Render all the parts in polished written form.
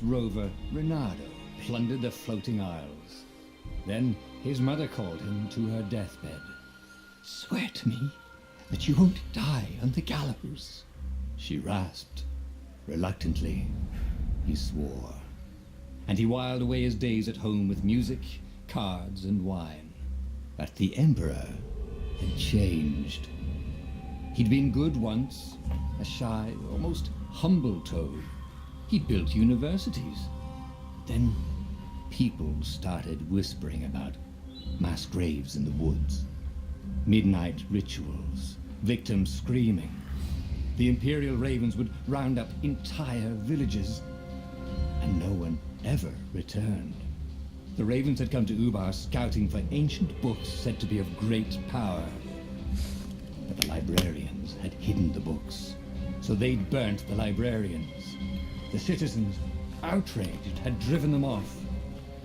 rover, Renato, plundered the floating isles. Then his mother called him to her deathbed. "Swear to me that you won't die on the gallows," she rasped. Reluctantly, he swore. And he whiled away his days at home with music, cards, and wine. But the Emperor had changed. He'd been good once, a shy, almost humble toad. He'd built universities. Then people started whispering about mass graves in the woods, midnight rituals, victims screaming. The Imperial Ravens would round up entire villages, and no one ever returned. The Ravens had come to Ubar scouting for ancient books said to be of great power. But the librarians had hidden the books, so they'd burnt the librarians. The citizens, outraged, had driven them off.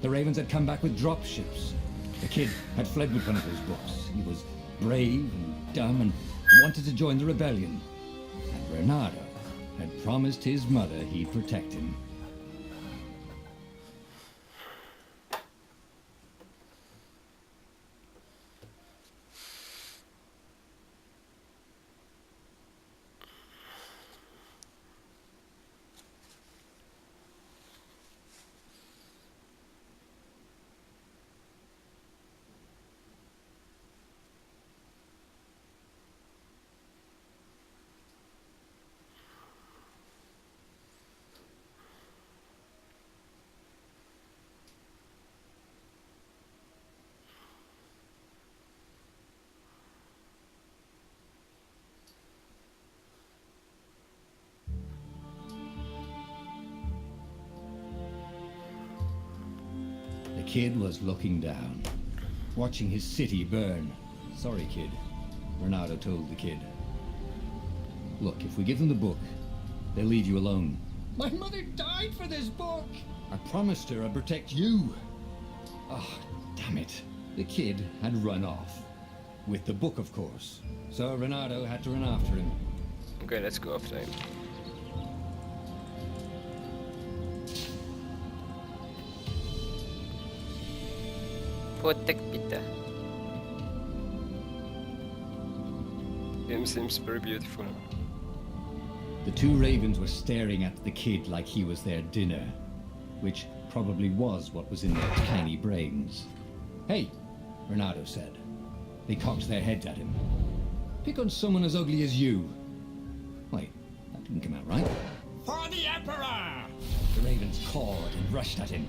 The Ravens had come back with dropships. The kid had fled with one of those books. He was brave and dumb and wanted to join the rebellion. And Renato had promised his mother he'd protect him. The kid was looking down, watching his city burn. "Sorry, kid," Renato told the kid. "Look, if we give them the book, they'll leave you alone." "My mother died for this book!" "I promised her I'd protect you." "Oh, damn it." The kid had run off. With the book, of course. So Renato had to run after him. Okay, let's go after him. Protect Peter. Game seems very beautiful. The two ravens were staring at the kid like he was their dinner, which probably was what was in their tiny brains. "Hey," Renato said. They cocked their heads at him. "Pick on someone as ugly as you." Wait, that didn't come out right. "For the Emperor!" The ravens cawed and rushed at him.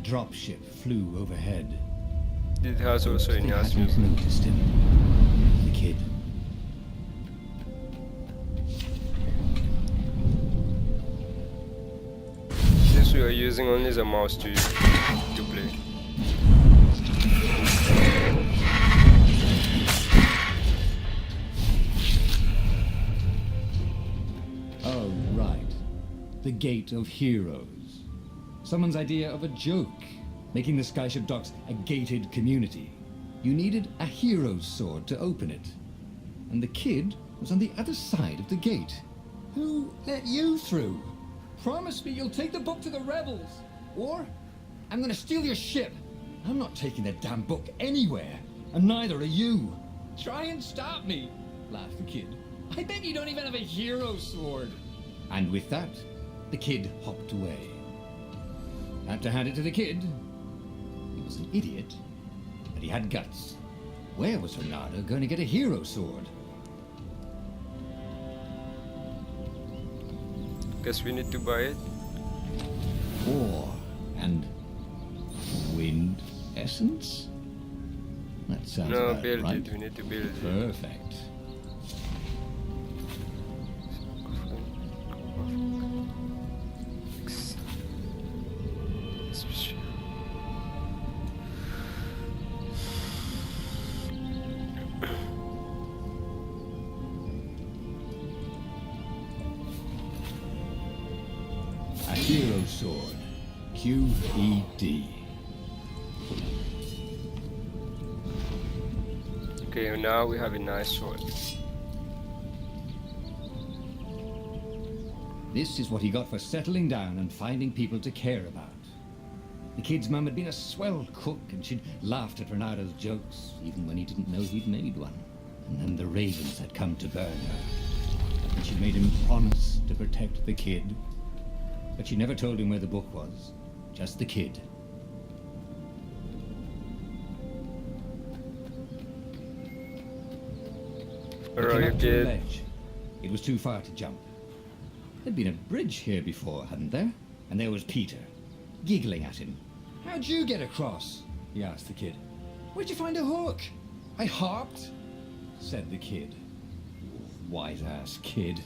Dropship flew overhead. It has also in They Yasmin. hadn't noticed him. The kid. Since we are using only the mouse to play. Oh, right. The Gate of Heroes. Someone's idea of a joke, making the Skyship Docks a gated community. You needed a hero's sword to open it. And the kid was on the other side of the gate. "Who let you through? Promise me you'll take the book to the rebels, or I'm gonna steal your ship." "I'm not taking that damn book anywhere, and neither are you." "Try and stop me," laughed the kid. "I bet you don't even have a hero's sword." And with that, the kid hopped away. Had to hand it to the kid. He was an idiot, but he had guts. Where was Renato going to get a hero sword? Guess we need to buy it. Reconnaissance? That sounds No, about build right. it. We need to build it. Perfect. A hero sword. QED. Okay, now we have a nice sword. This is what he got for settling down and finding people to care about. The kid's mum had been a swell cook and she'd laughed at Renado's jokes, even when he didn't know he'd made one. And then the ravens had come to burn her. And she'd made him promise to protect the kid. But she never told him where the book was. Just the kid. They Where are came you, up to a kid? ledge. It was too far to jump. There'd been a bridge here before, hadn't there? And there was Peter, giggling at him. How'd you get across? He asked the kid. Where'd you find a hook? I hopped, said the kid. Wise-ass kid.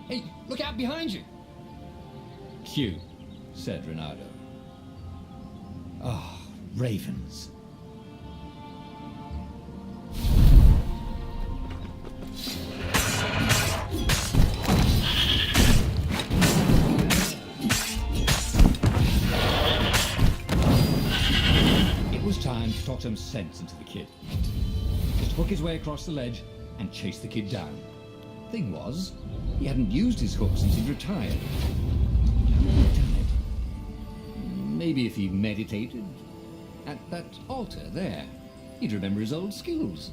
Hey, look out behind you! Q, said Renato. Ah, ravens. It was time to talk some sense into the kid. Just hook his way across the ledge and chase the kid down. Thing was, he hadn't used his hook since he'd retired. How had he done it? Maybe if he meditated at that altar there, he'd remember his old skills.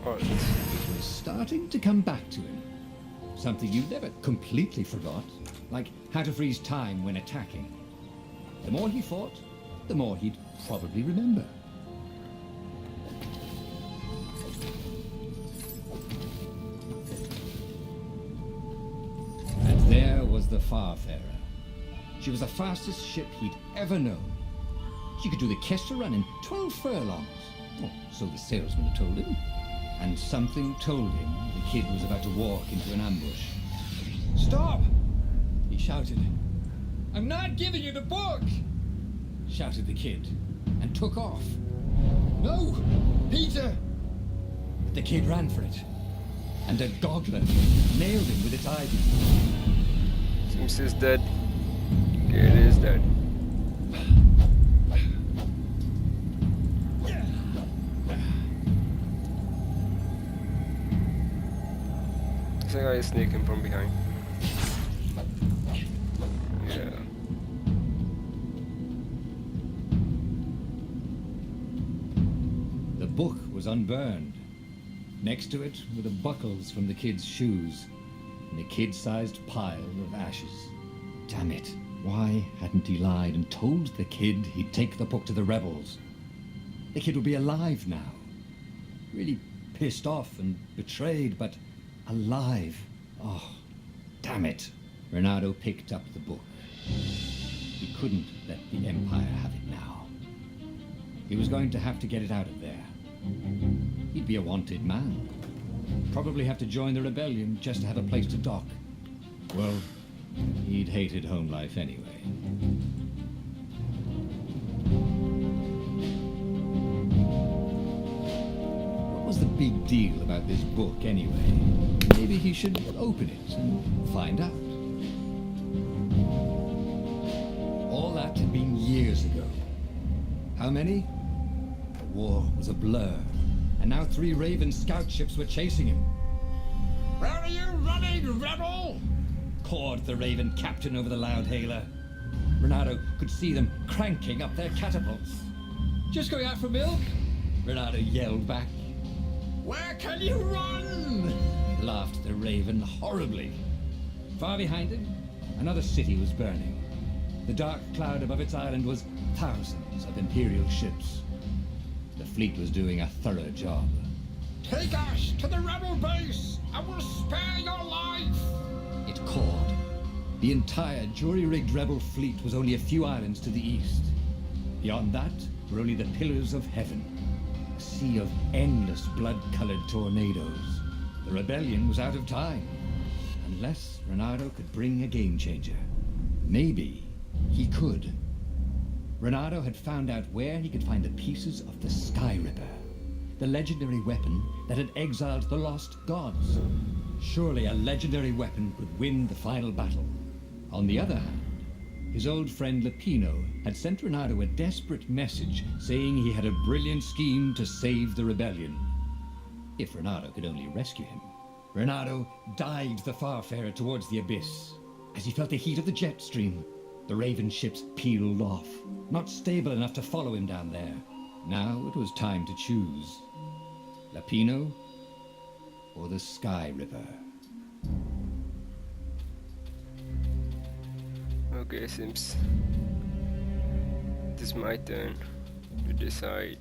Alright. It was starting to come back to him. Something you never completely forgot, like how to freeze time when attacking. The more he fought, the more he'd probably remember. And there was the Farfarer. She was the fastest ship he'd ever known. She could do the Kessel run in 12 furlongs. Oh, so the salesman had told him. And something told him the kid was about to walk into an ambush. Stop! He shouted. I'm not giving you the book! Shouted the kid, and took off. No! Peter! The kid ran for it, and a goggler nailed him with its ivy. Seems he's dead. Okay, it is dead. This guy is sneaking from behind. Yeah. The book was unburned. Next to it were the buckles from the kid's shoes, and a kid-sized pile of ashes. Damn it. Why hadn't he lied and told the kid he'd take the book to the rebels? The kid would be alive now. Really pissed off and betrayed, but alive. Oh, damn it. Renato picked up the book. He couldn't let the Empire have it now. He was going to have to get it out of there. He'd be a wanted man. Probably have to join the rebellion just to have a place to dock. Well, he'd hated home life anyway. What was the big deal about this book anyway? Maybe he should open it and find out. All that had been years ago. How many? The war was a blur, and now 3 Raven scout ships were chasing him. Where are you running, rebel? Cawed the Raven captain over the loudhailer. Renato could see them cranking up their catapults. Just going out for milk? Renato yelled back. Where can you run? Laughed the Raven horribly. Far behind it, another city was burning. The dark cloud above its island was thousands of Imperial ships. The fleet was doing a thorough job. Take us to the rebel base, and we'll spare your life! It called. The entire jury-rigged rebel fleet was only a few islands to the east. Beyond that were only the pillars of heaven, a sea of endless blood-colored tornadoes. The rebellion was out of time, unless Reynardo could bring a game-changer. Maybe he could. Reynardo had found out where he could find the pieces of the Sky Ripper, the legendary weapon that had exiled the lost gods. Surely a legendary weapon could win the final battle. On the other hand, his old friend Lapino had sent Reynardo a desperate message saying he had a brilliant scheme to save the rebellion. If Reynardo could only rescue him. Reynardo dived the Farfarer towards the abyss. As he felt the heat of the jet stream, the Raven ships peeled off, not stable enough to follow him down there. Now it was time to choose. Lapino or the Sky Ripper. Okay, seems it is my turn to decide.